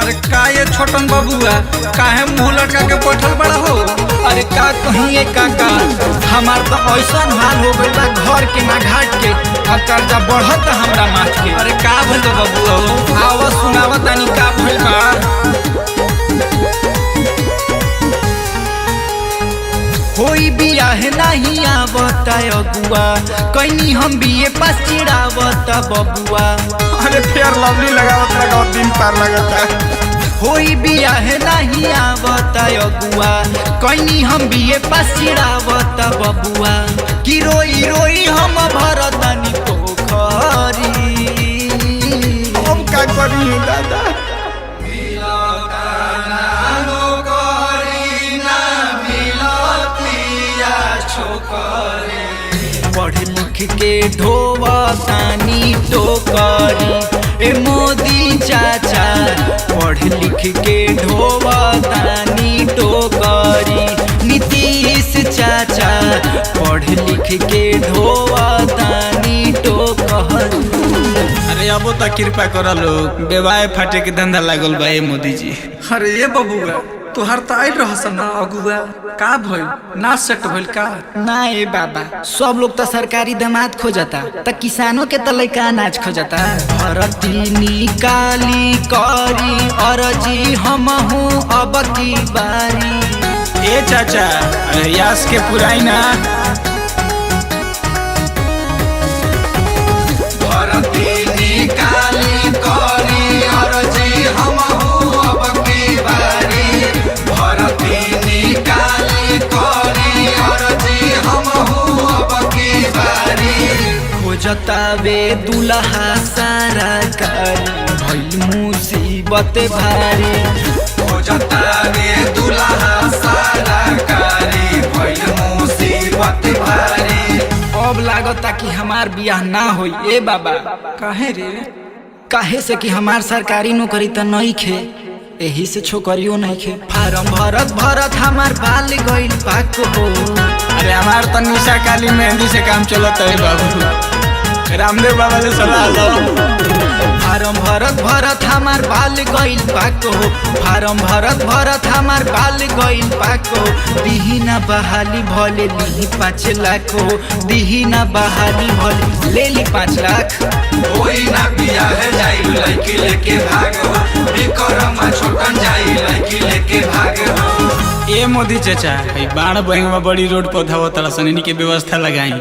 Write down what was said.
अरे का ये छोटन बबुआ काहे मुंह लटका के बैठल बड़ा हो। अरे का कहिए काका, हमार तो ऐसा हाल हो गइल बा घर के ना घाट के, अब कर्जा बढ़त हमरा माथ के। अरे का भइल बबुआ हो, आवा सुनावा तनी का भइल बा। होई बियाह नहीं आवता अगुआ, कहीं हम बीए पास चिड़ावता बबुआ। अरे फेयर लवली लगावत दिन पार लगता। होई बियाह नहीं आवता अगुआ, कहीं हम बीए पास चिड़ावता बबुआ। कि रोई रोई हम भरतनी पोखरी, हम का करी दादा। पढ़ लिख के ढोवा तानी टोकरी, ए मोदी चाचा पढ़ लिख के ढोवा तानी टोकरी। नीतीश चाचा पढ़ लिख के ढोवा तानी टोकरी। अरे अब तो कृपा करा लोग, बेवाए फाटे के धंधा लागल बा मोदी जी। अरे ये बबुआ तोहर तो आइल रहस ना अगुआ, का भइल ना सेट भइल का। ना ए बाबा, सब लोग तो सरकारी दामाद खोजता, त किसानों के त लइका अनाज खोजता। भरती निकाली करी अरजी हमहू अब की बारी। ए चाचा यास के पुराई ना। भरती निकाली करी अरजी हमहू अब की बारी। भरती निकाली करी अरजी हमहू अब की बारी। खोजता बे दुल्हा सारा कारी, भइल मुसीबत भारी। खोजता बे दुल्हा सारा कारी, भइल मुसीबत भारी। अब लागता कि हमार बियाह ना होई ए बाबा। काहे रे। काहे से कि हमार सरकारी नौकरी त नहीं खे, एही से छोकरियों नहीं खे। फार्म भरत भरत हमार बाल गइल पाक हो। अरे हमार तो निशा काली मेहंदी से काम चलता है बाबू, रामदेव बाबा से सलाह लो। फार्म भरत भरत हमार बाल गइल पाक हो। फार्म भरत भरत हमार बाल गइल पाक हो। दिही ना बहाली भले लिही 5 लाख हो। दिही ना बहाली भले ले ली 5 लाख। होई ना बियाह जाई लड़की लेके भागो, विक्रम छोटन जाई लड़की लेके भागो। ए मोदी चाचा बाण बहिंग में बड़ी रोड पौधा होता सनी के व्यवस्था लगाई।